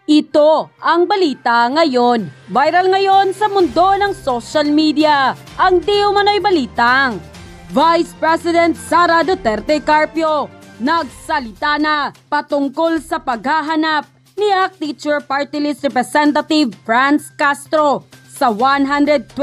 Ito ang balita ngayon. Viral ngayon sa mundo ng social media. Ang di umano'y balitang Vice President Sara Duterte Carpio nagsalita na patungkol sa paghahanap ni ACT Teacher Party List Representative Franz Castro sa 125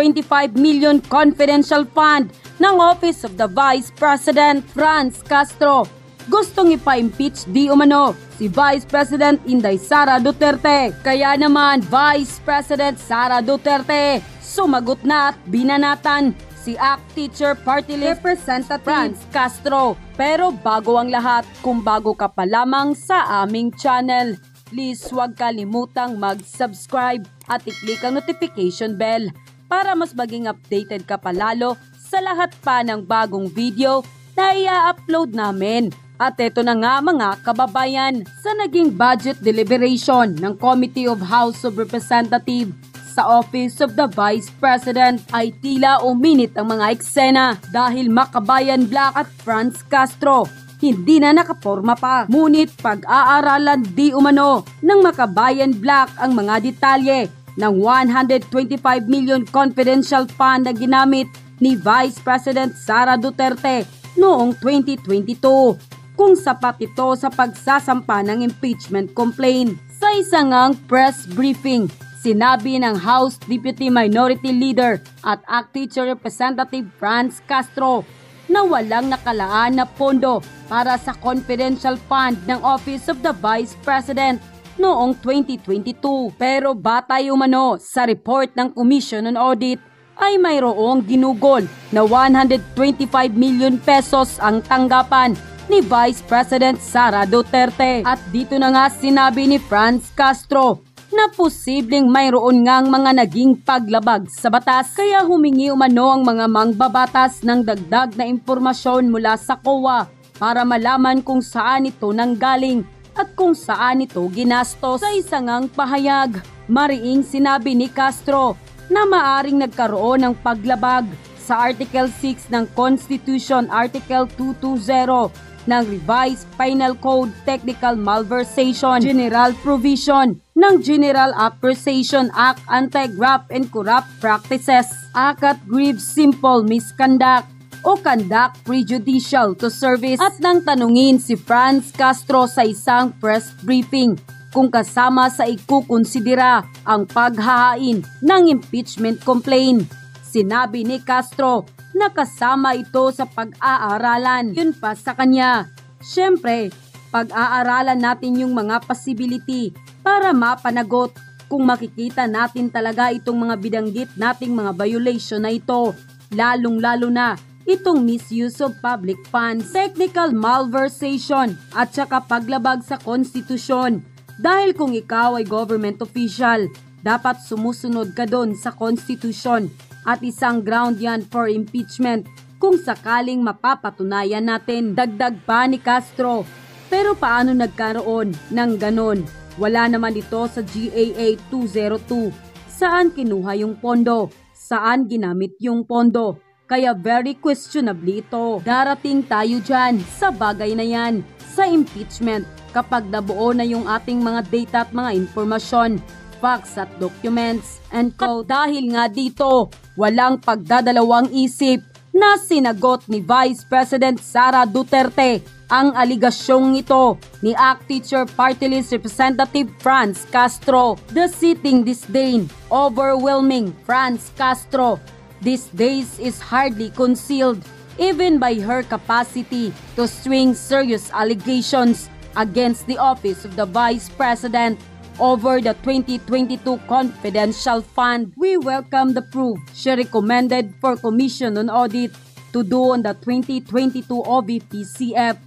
million confidential fund ng Office of the Vice President. Franz Castro gustong ipa-impeach di umano si Vice President Inday Sara Duterte. Kaya naman Vice President Sara Duterte sumagot na at binanatan si ACT Teacher Party List Representative Franz Castro. Pero bago ang lahat, kung bago ka pa lamang sa aming channel, please huwag kalimutang mag-subscribe at i-click ang notification bell para mas maging updated ka palalo sa lahat pa ng bagong video na i-upload namin. At ito na nga mga kababayan, sa naging budget deliberation ng Committee of House of Representatives sa Office of the Vice President ay tila uminit ang mga eksena dahil Makabayan Black at Franz Castro hindi na nakaporma pa. Ngunit pag-aaralan di umano ng Makabayan Black ang mga detalye ng 125 million confidential fund na ginamit ni Vice President Sara Duterte noong 2022. Kung sapat ito sa pagsasampa ng impeachment complaint. Sa isang press briefing, sinabi ng House Deputy Minority Leader at ACT Teacher Representative Franz Castro na walang nakalaan na pondo para sa confidential fund ng Office of the Vice President noong 2022. Pero batay umano sa report ng Commission on Audit ay mayroong ginugol na 125 million pesos ang tanggapan ni Vice President Sara Duterte. At dito na nga sinabi ni Franz Castro na posibleng mayroon ngang mga naging paglabag sa batas. Kaya humingi umano ang mga mangbabatas ng dagdag na impormasyon mula sa COA para malaman kung saan ito nanggaling at kung saan ito ginastos. Sa isang pahayag, mariing sinabi ni Castro na maaring nagkaroon ng paglabag sa Article 6 ng Constitution, Article 220 ng Revised Penal Code Technical Malversation General Provision ng General Accusation Act Anti-Graft and Corrupt Practices, Act at Grave Simple Misconduct o Conduct Prejudicial to Service. At nang tanungin si Franz Castro sa isang press briefing kung kasama sa ikukonsidera ang paghahain ng impeachment complaint, sinabi ni Castro na kasama ito sa pag-aaralan. Yun pa sa kanya, syempre, pag-aaralan natin yung mga possibility para mapanagot kung makikita natin talaga itong mga bidanggit nating mga violation na ito, lalong-lalo na itong misuse of public funds, technical malversation at saka paglabag sa konstitusyon. Dahil kung ikaw ay government official, dapat sumusunod ka doon sa konstitusyon at isang ground yan for impeachment kung sakaling mapapatunayan natin. Dagdag pa ni Castro, pero paano nagkaroon ng ganon? Wala naman ito sa GAA 202. Saan kinuha yung pondo? Saan ginamit yung pondo? Kaya very questionable ito. Darating tayo dyan sa bagay na yan, sa impeachment, kapag nabuo na yung ating mga data at mga impormasyon, facts at documents, and quote. Dahil nga dito, walang pagdadalawang isip na sinagot ni Vice President Sara Duterte ang aligasyong ito ni ACT Teacher Party List Representative Franz Castro. The sitting disdain, overwhelming Franz Castro. These days is hardly concealed even by her capacity to swing serious allegations against the office of the Vice President over the 2022 confidential fund. We welcome the proof she recommended for Commission on Audit to do on the 2022 OVP-CF.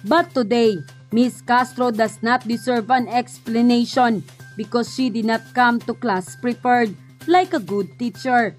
But today, Ms. Castro does not deserve an explanation because she did not come to class prepared like a good teacher.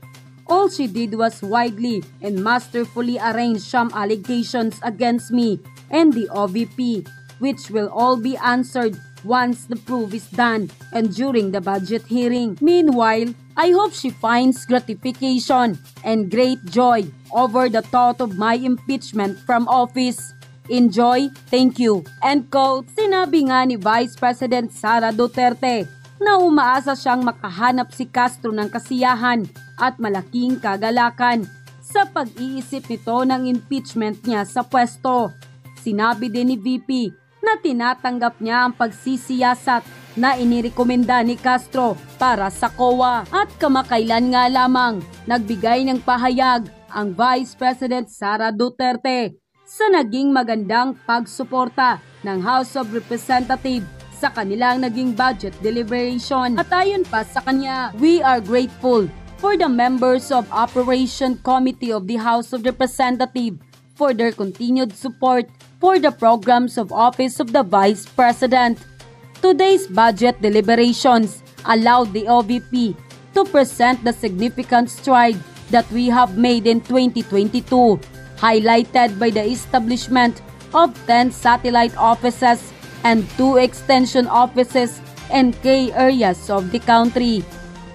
All she did was widely and masterfully arrange some allegations against me and the OVP, which will all be answered once the proof is done and during the budget hearing. Meanwhile, I hope she finds gratification and great joy over the thought of my impeachment from office. Enjoy, thank you. End quote. Sinabi nga ni Vice President Sara Duterte na umaasa siyang makahanap si Castro ng kasiyahan at malaking kagalakan sa pag-iisip nito ng impeachment niya sa pwesto. Sinabi din ni VP na tinatanggap niya ang pagsisiyasat na inirekomenda ni Castro para sa COA. At kamakailan nga lamang nagbigay ng pahayag ang Vice President Sara Duterte sa naging magandang pagsuporta ng House of Representatives sa kanilang naging budget deliberation. At ayon pa sa kanya, we are grateful for the members of Operation Committee of the House of Representatives for their continued support for the programs of Office of the Vice President. Today's budget deliberations allowed the OVP to present the significant stride that we have made in 2022, highlighted by the establishment of 10 satellite offices and 2 extension offices in key areas of the country.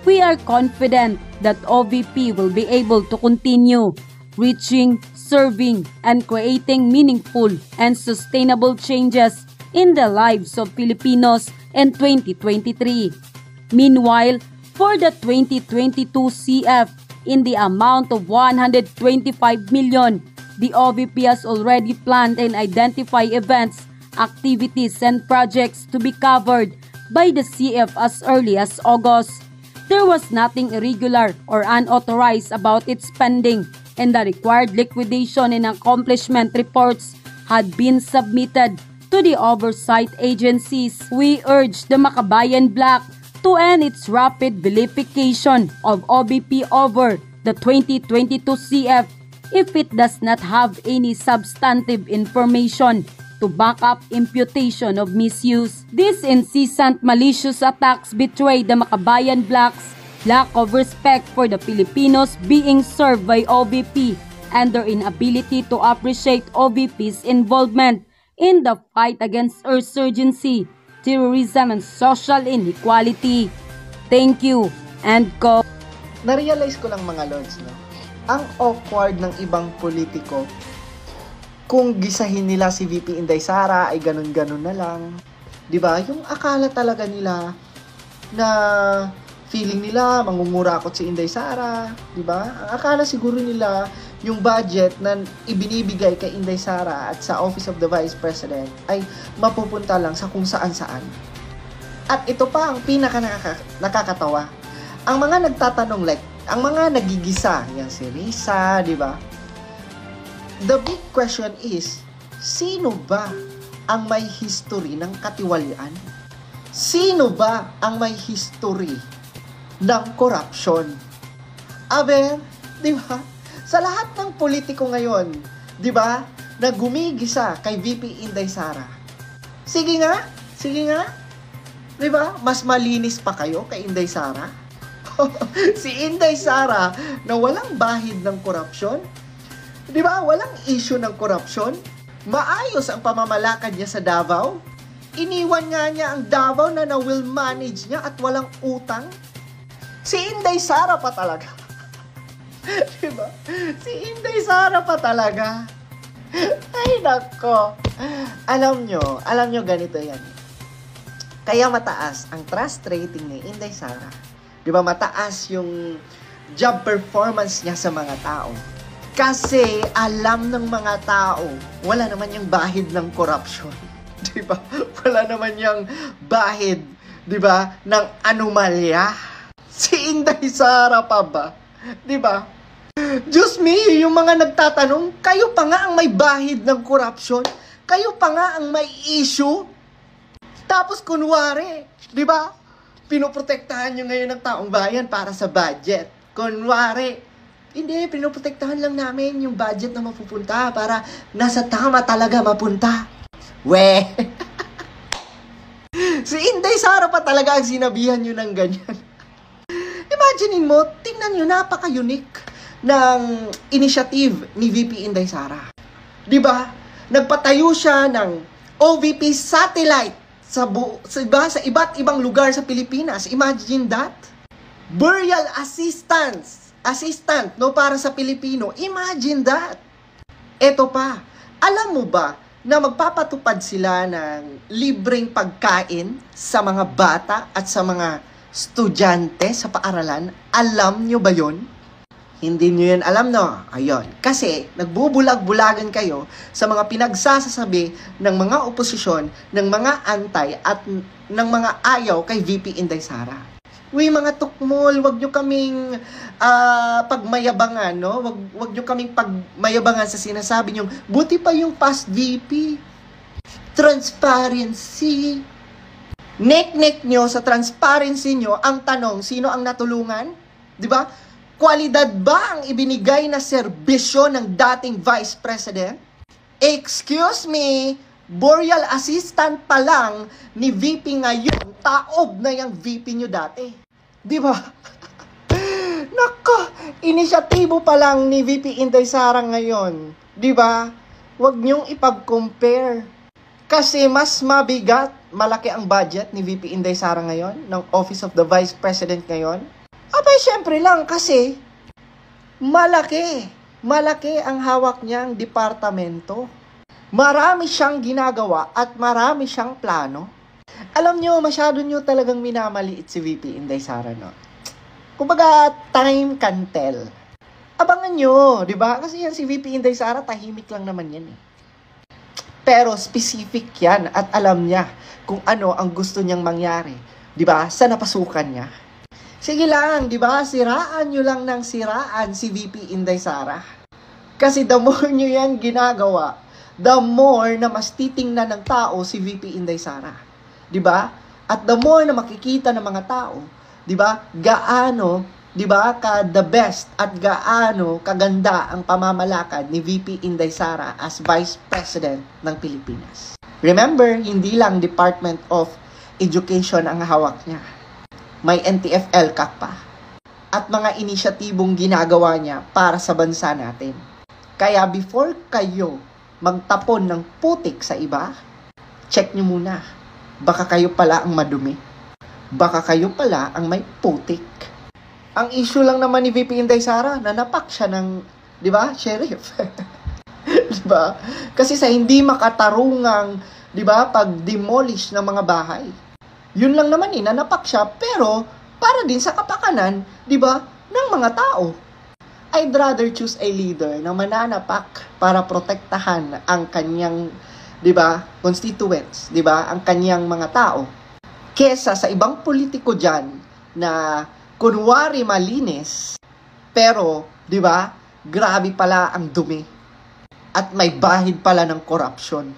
We are confident that OVP will be able to continue reaching, serving, and creating meaningful and sustainable changes in the lives of Filipinos in 2023. Meanwhile, for the 2022 CF in the amount of 125 million, the OVP has already planned and identified events, activities, and projects to be covered by the CF as early as August. There was nothing irregular or unauthorized about its spending, and the required liquidation and accomplishment reports had been submitted to the oversight agencies. We urge the Makabayan Bloc to end its rapid vilification of OVP over the 2022 CF if it does not have any substantive information to back up imputation of misuse. These incessant malicious attacks betray the Makabayan Bloc's lack of respect for the Filipinos being served by OVP and their inability to appreciate OVP's involvement in the fight against insurgency, terrorism, and social inequality. Thank you, and go. Na-realize ko lang mga lords, no? Ang awkward ng ibang politiko kung gisahin nila si VP Inday Sara ay ganun-ganun na lang. 'Di ba? Yung akala talaga nila na feeling nila mangungurakot si Inday Sara, 'di ba? Ang akala siguro nila yung budget na ibinibigay kay Inday Sara at sa Office of the Vice President ay mapupunta lang sa kung saan-saan. At ito pa ang nakakatawa. Ang mga nagtatanong ang mga nagigisa, yan si Risa, 'di ba? The big question is, sino ba ang may history ng katiwalian? Sino ba ang may history ng corruption? Abe, di ba? Sa lahat ng politiko ngayon, di ba, na gumigisa kay VP Inday Sara. Sige nga, di ba? Mas malinis pa kayo kay Inday Sara? Si Inday Sara na walang bahid ng korupsyon, di ba? Walang issue ng korupsyon. Maayos ang pamamalakad niya sa Davao. Iniwan nga niya ang Davao na will manage niya at walang utang. Si Inday Sara pa talaga. Diba? Si Inday Sara pa talaga. Ay, nako. Alam nyo ganito yan. Kaya mataas ang trust rating ni Inday Sara. Diba? Mataas yung job performance niya sa mga tao. Kasi alam ng mga tao, wala naman yung bahid ng corruption. Diba? Wala naman yung bahid, diba, ng anomalya. Si Inday Sara pa ba? Diba? Diyos me, yung mga nagtatanong, kayo pa nga ang may bahid ng corruption? Kayo pa nga ang may issue? Tapos kunwari, diba? Pinoprotektahan nyo ngayon ng taong bayan para sa budget. Kunwari, hindi, pinoprotektahan lang namin yung budget na mapupunta para nasa tama talaga mapunta. We! Si Inday Sara pa talaga ang sinabihan nyo ng ganyan. Imaginein mo, tingnan nyo, napaka-unique ng initiative ni VP Inday Sara. Diba? Nagpatayo siya ng OVP satellite sa iba't ibang lugar sa Pilipinas. Imagine that. Burial assistant, no, para sa Pilipino. Imagine that. Eto pa, alam mo ba na magpapatupad sila ng libreng pagkain sa mga bata at sa mga estudyante sa paaralan. Alam nyo ba yun? Hindi nyo yan alam, no? Ayun. Kasi nagbubulag-bulagan kayo sa mga pinagsasasabi ng mga oposisyon, ng mga antay at ng mga ayaw kay VP Inday Sara. Uy, mga tukmol, wag nyo kaming pagmayabangan, no? Wag nyo kaming pagmayabangan sa sinasabi nyo. Buti pa yung past VP. Transparency. Nek-nek nyo sa transparency nyo, ang tanong, sino ang natulungan? Di ba? Kwalidad ba ang ibinigay na serbisyo ng dating Vice President? Excuse me, Boreal Assistant pa lang ni VP ngayon, taob na yung VP nyo dati. Di ba? Nako, inisyatibo pa lang ni VP Inday Sara ngayon. Di ba? Huwag niyong ipag-compare. Kasi mas mabigat, malaki ang budget ni VP Inday Sara ngayon, ng Office of the Vice President ngayon. Abay, syempre lang kasi malaki ang hawak niyang departamento. Marami siyang ginagawa at marami siyang plano. Alam nyo, masyado nyo talagang minamaliit si VP Inday Sara, no? Kumbaga, time can tell. Abangan nyo, di ba? Kasi yan si VP Inday Sara, tahimik lang naman yan eh. Pero specific yan at alam niya kung ano ang gusto niyang mangyari. Di ba? Sa napasukan niya. Sige lang, di ba? Siraan nyo lang ng siraan si VP Inday Sara. Kasi the more nyo yan ginagawa, the more na mas titingnan ng tao si VP Inday Sara. 'Di ba? At the more na makikita ng mga tao, 'di ba? Gaano, 'di ba, ka the best at gaano kaganda ang pamamalakad ni VP Inday Sara as Vice President ng Pilipinas. Remember, hindi lang Department of Education ang hawak niya. May NTF-ELCAC pa. At mga inisyatibong ginagawa niya para sa bansa natin. Kaya before kayo magtapon ng putik sa iba, check nyo muna. Baka kayo pala ang madumi. Baka kayo pala ang may putik. Ang issue lang naman ni VP Inday Sara, nanapak siya ng, di ba, sheriff. Di ba? Kasi sa hindi makatarungang, di ba, pag-demolish ng mga bahay. Yun lang naman nanapak siya, pero para din sa kapakanan, di ba, ng mga tao. I'd rather choose a leader na mananapak para protektahan ang kanyang, di ba, constituents, di ba, ang kanyang mga tao, kesa sa ibang politiko dyan na kunwari malinis, pero, di ba, grabe pala ang dumi at may bahid pala ng korupsyon.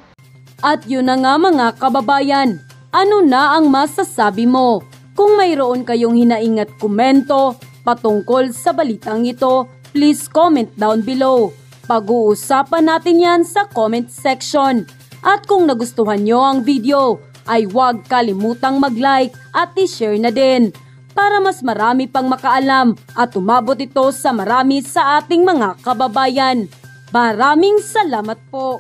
At yun na nga mga kababayan, ano na ang masasabi mo? Kung mayroon kayong hinaing at komento patungkol sa balitang ito, please comment down below. Pag-uusapan natin yan sa comment section. At kung nagustuhan nyo ang video, ay huwag kalimutang mag-like at i-share na din para mas marami pang makaalam at umabot ito sa marami sa ating mga kababayan. Maraming salamat po!